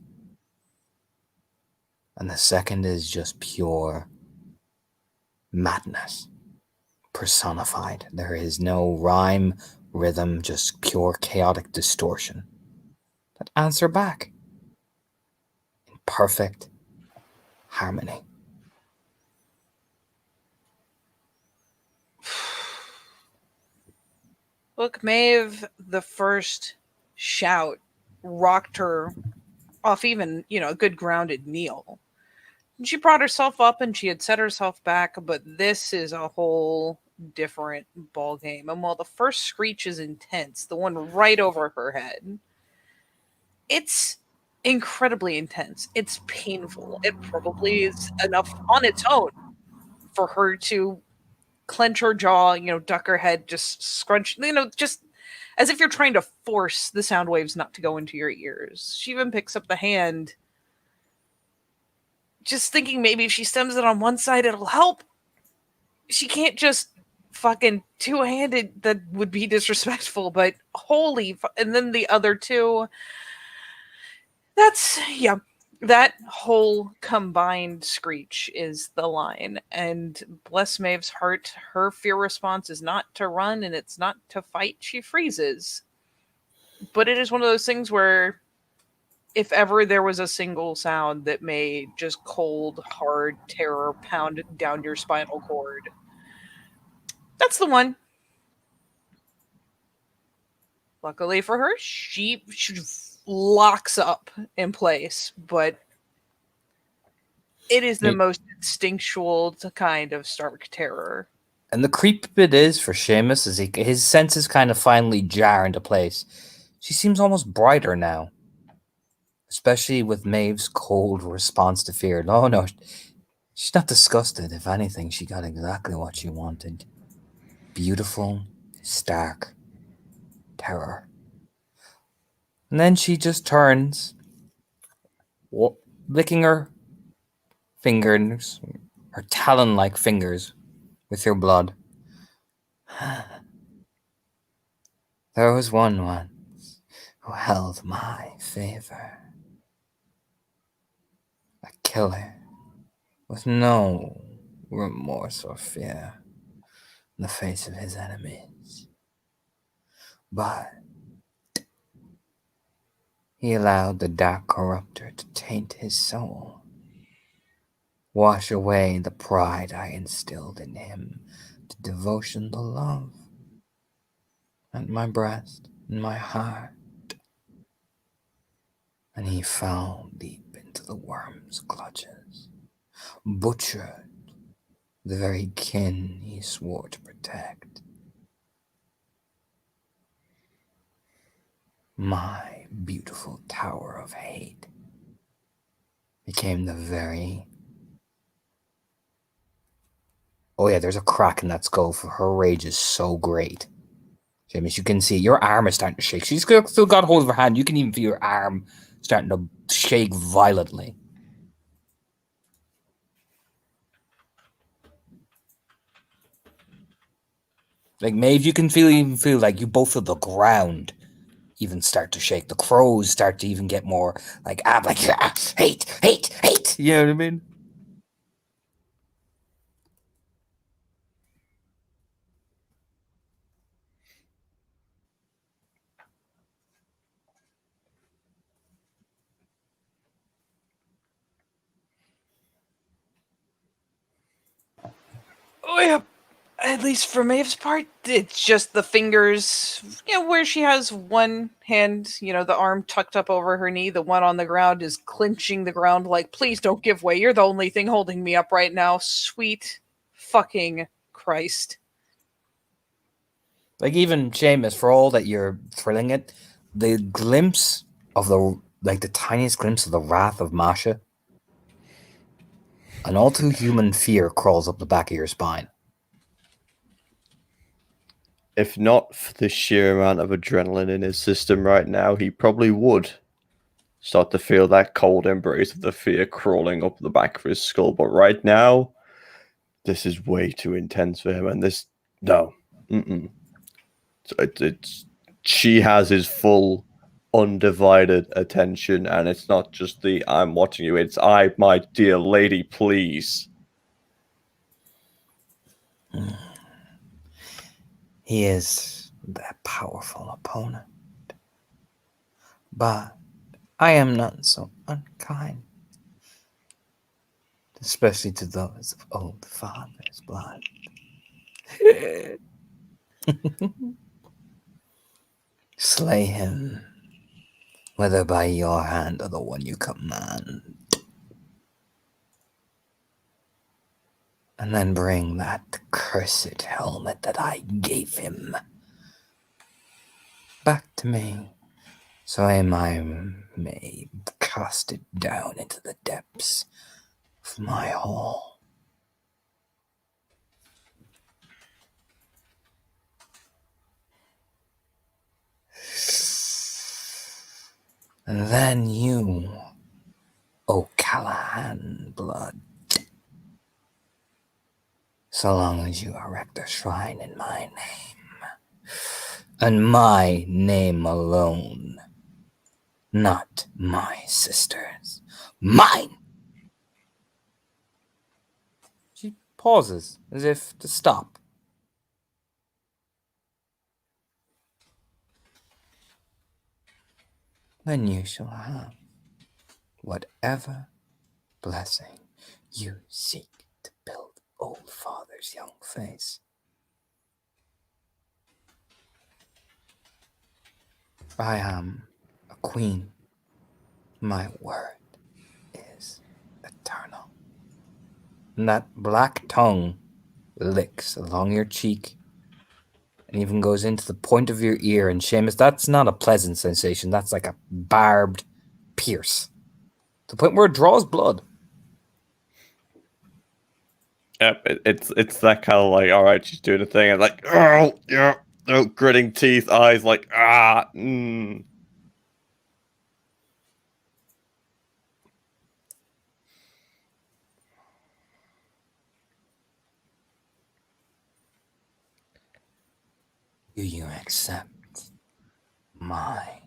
And the second is just pure madness personified. There is no rhyme, rhythm, just pure chaotic distortion. That answer back. perfect harmony. Look, Maeve, the first shout rocked her off even, a good grounded kneel. She brought herself up and she had set herself back, but this is a whole different ball game. And while the first screech is intense, the one right over her head, it's incredibly intense. It's painful. It probably is enough on its own for her to clench her jaw, duck her head, just scrunch, just as if you're trying to force the sound waves not to go into your ears. She even picks up the hand, just thinking maybe if she stems it on one side, it'll help. She can't just fucking two-handed, that would be disrespectful, but and then the other two, yeah, that whole combined screech is the line. And bless Maeve's heart, her fear response is not to run and it's not to fight. She freezes. But it is one of those things where if ever there was a single sound that made just cold, hard terror pound down your spinal cord, that's the one. Luckily for her, she locks up in place, but it is the most instinctual kind of stark terror. And the creep bit is for Seamus is his senses kind of finally jar into place. She seems almost brighter now, especially with Maeve's cold response to fear. No, she's not disgusted. If anything, she got exactly what she wanted. Beautiful, stark terror. And then she just turns, licking her fingers, her talon-like fingers, with your blood. There was one once who held my favor. A killer with no remorse or fear in the face of his enemies. But he allowed the dark corrupter to taint his soul, wash away the pride I instilled in him, the devotion, the love at my breast, in my heart. And he fell deep into the worm's clutches, butchered the very kin he swore to protect. My beautiful tower of hate became the very... Oh yeah, there's a crack in that skull, for her rage is so great. James, you can see your arm is starting to shake. She's still got hold of her hand. You can even feel your arm starting to shake violently. Like Maeve, you can even feel like you both feel the ground even start to shake. The crows start to even get more like hate. You know what I mean? Oh, yeah. At least for Maeve's part, it's just the fingers, where she has one hand, the arm tucked up over her knee, the one on the ground is clinching the ground like, please don't give way. You're the only thing holding me up right now. Sweet fucking Christ. Like even Seamus, for all that you're thrilling it, the glimpse of the tiniest glimpse of the wrath of Masha, an all too human fear crawls up the back of your spine. If not for the sheer amount of adrenaline in his system right now, he probably would start to feel that cold embrace of the fear crawling up the back of his skull. But right now, this is way too intense for him. And she has his full, undivided attention. And it's not just the I'm watching you. It's my dear lady, please. He is that powerful opponent. But I am not so unkind especially to those of old father's blood. Slay him, whether by your hand or the one you command. And then bring that cursed helmet that I gave him back to me, so I may cast it down into the depths of my hall. And then you, O Callahan blood, so long as you erect a shrine in my name, and my name alone, not my sister's, mine. She pauses as if to stop. Then you shall have whatever blessing you seek to build old father's young face. I am a queen. My word is eternal. And that black tongue licks along your cheek and even goes into the point of your ear. And Seamus, that's not a pleasant sensation. That's like a barbed pierce. To the point where it draws blood. Yep, it's that kind of like, all right, she's doing a thing, and like, oh yeah, oh, gritting teeth, eyes like, ah. Do you accept my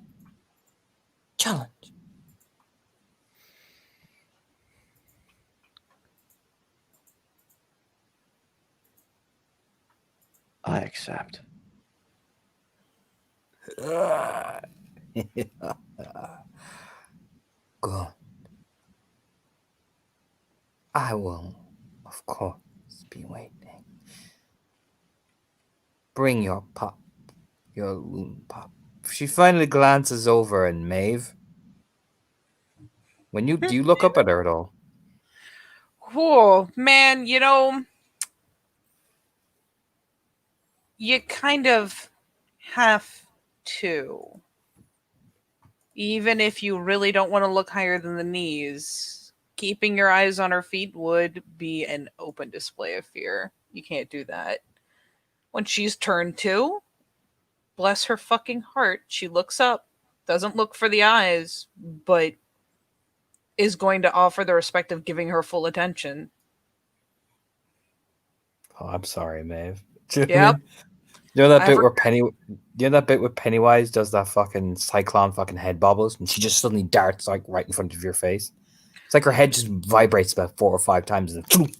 challenge? I accept. Good. I will, of course, be waiting. Bring your pup, your loon pup. She finally glances over and Maeve. Do you look up at her at all? Oh, man, you kind of have to. Even if you really don't want to look higher than the knees, keeping your eyes on her feet would be an open display of fear. You can't do that. When she's turned to, bless her fucking heart, she looks up, doesn't look for the eyes, but is going to offer the respect of giving her full attention. Oh, I'm sorry, Maeve. Yep. You know that bit where Pennywise does that fucking cyclone fucking head bobbles and she just suddenly darts like right in front of your face? It's like her head just vibrates about 4 or 5 times and then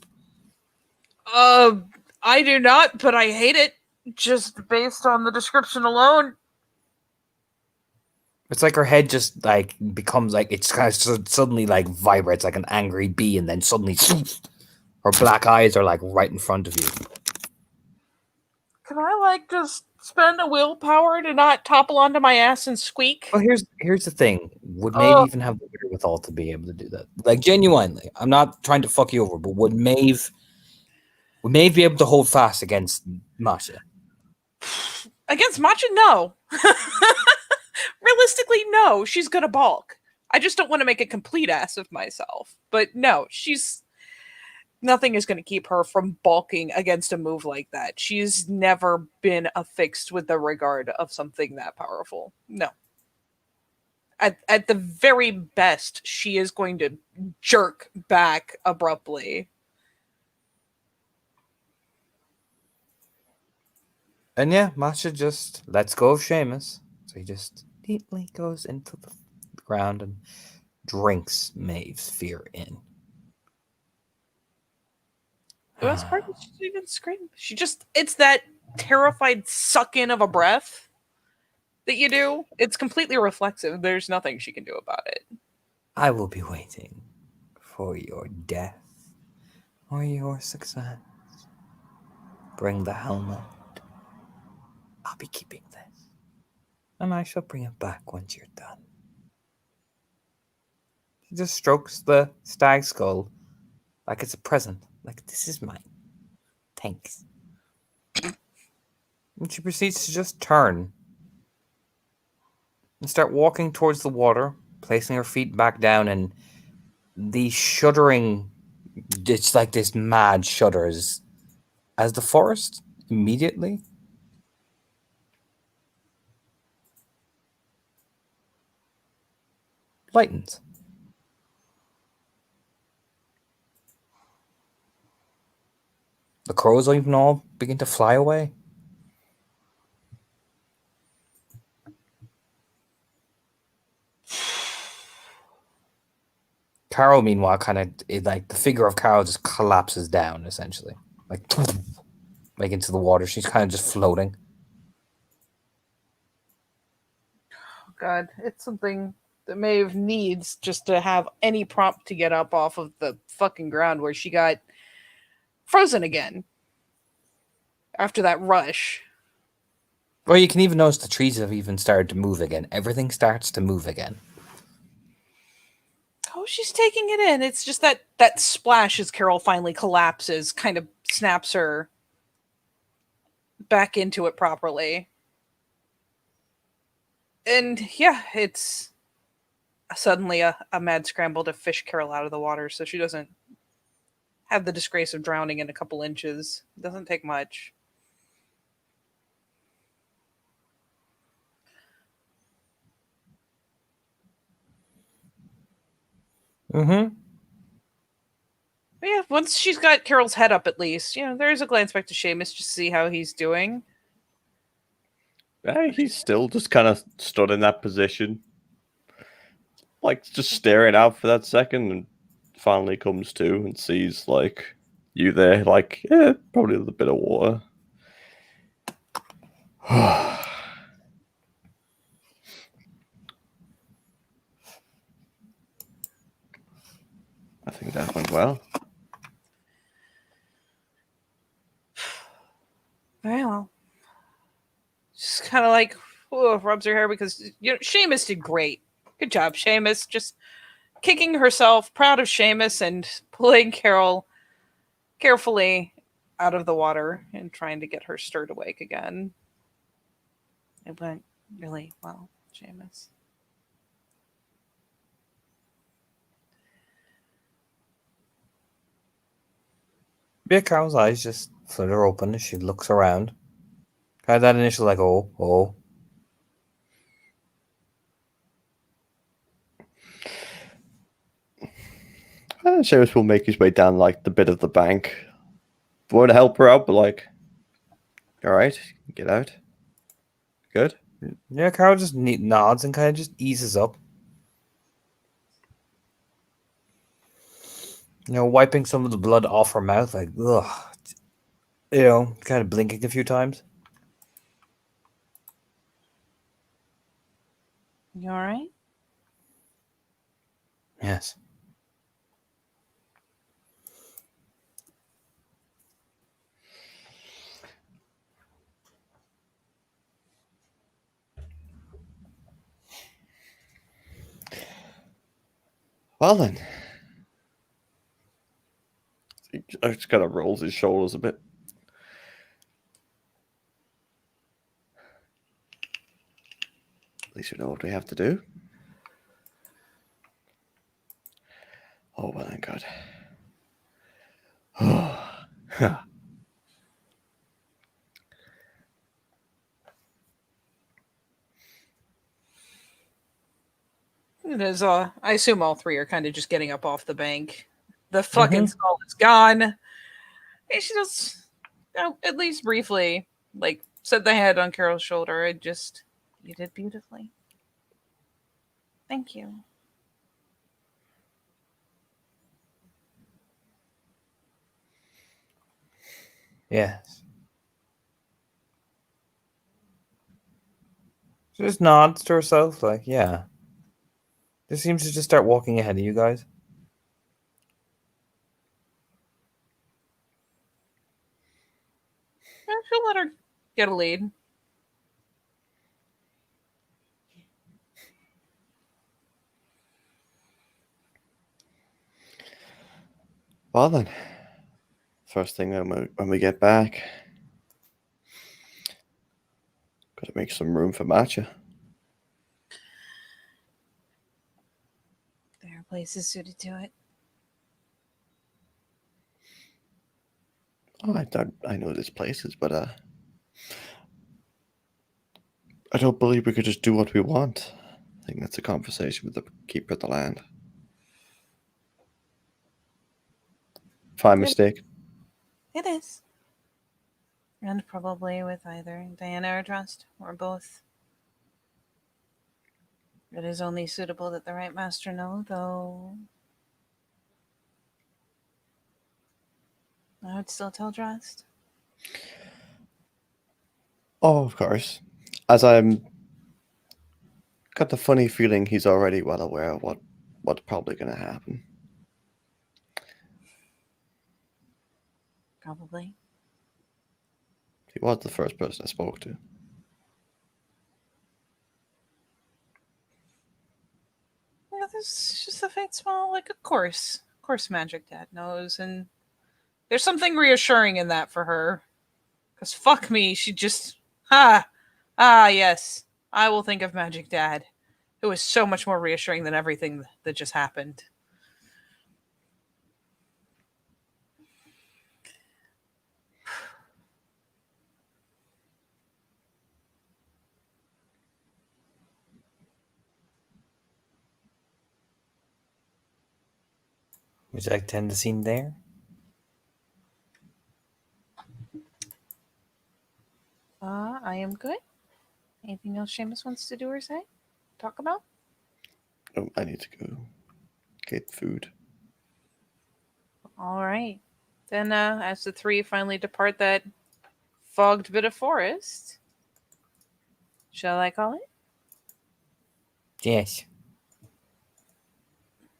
I do not, but I hate it just based on the description alone. it's like her head just like becomes like it's kind of suddenly like vibrates like an angry bee and then suddenly her black eyes are like right in front of you. Can I like just spend a willpower to not topple onto my ass and squeak? Well, here's the thing. Would Maeve even have the wherewithal to be able to do that? Like genuinely, I'm not trying to fuck you over, but would Maeve be able to hold fast against Masha? Against Matcha, no. Realistically, no. She's gonna balk. I just don't want to make a complete ass of myself. But no, nothing is going to keep her from balking against a move like that. She's never been affixed with the regard of something that powerful. No. At the very best, she is going to jerk back abruptly. And yeah, Masha just lets go of Seamus. So he just neatly goes into the ground and drinks Maeve's fear in. The best part is she doesn't even scream. It's that terrified suck in of a breath that you do. It's completely reflexive. There's nothing she can do about it. I will be waiting for your death or your success. Bring the helmet. I'll be keeping this, and I shall bring it back once you're done. She just strokes the stag skull like it's a present. Like, this is mine. Thanks. And she proceeds to just turn and start walking towards the water, placing her feet back down, and the shuddering, it's like this mad shudders as the forest immediately lightens. The crows even all begin to fly away. Carol, meanwhile, kind of like the figure of Carol just collapses down, essentially, like like into the water. She's kind of just floating. Oh, God, it's something that Maeve needs just to have any prompt to get up off of the fucking ground where she got frozen again after that rush. Well, you can even notice the trees have even started to move again. Everything starts to move again. Oh, she's taking it in. It's just that splash as Carol finally collapses kind of snaps her back into it properly. And yeah, it's suddenly a mad scramble to fish Carol out of the water so she doesn't have the disgrace of drowning in a couple inches. It doesn't take much. Mm-hmm. But yeah, once she's got Carol's head up at least, there's a glance back to Seamus just to see how he's doing. He's still just kind of stood in that position, like just staring out for that second, and finally comes to and sees like you there, like probably a little bit of water. I think that went well. Very well. Just kind of like rubs her hair because Seamus did great. Good job, Seamus. Just kicking herself, proud of Seamus, and pulling Carol carefully out of the water and trying to get her stirred awake again. It went really well, Seamus. Yeah, Carol's eyes just flutter open as she looks around. Had that initial like, oh. Seamus will make his way down like the bit of the bank. Want to help her out, but like, all right, get out. Good. Yeah, Carol just nods and kind of just eases up. Wiping some of the blood off her mouth, like, ugh. Kind of blinking a few times. You all right? Yes. Well then. He just kind of rolls his shoulders a bit. At least we know what we have to do. Oh, well, thank God. It is, I assume all three are kind of just getting up off the bank. The fucking skull is gone. And she just, at least briefly, like, set the head on Carol's shoulder. You did beautifully. Thank you. Yes. She just nods to herself, like, yeah. Just seems to just start walking ahead of you guys. she'll let her get a lead. Well then, first thing when we get back, gotta make some room for Matcha. There are places suited to it. Oh, I know there's places, but I don't believe we could just do what we want. I think that's a conversation with the keeper of the land. If I'm mistaken. It is. And probably with either Diana or Trust, or both. It is only suitable that the right master know, though. I would still tell Trust. Oh, of course. As I'm got the funny feeling he's already well aware of what's probably going to happen. Probably. He was the first person I spoke to. Yeah, there's just a faint smile, like, of course. Of course Magic Dad knows, and there's something reassuring in that for her. Because fuck me, she just... yes. I will think of Magic Dad. It was so much more reassuring than everything that just happened. Would you like to end the scene there? I am good. Anything else Seamus wants to do or say? Talk about? Oh, I need to go get food. All right. Then, as the three finally depart that fogged bit of forest, shall I call it? Yes.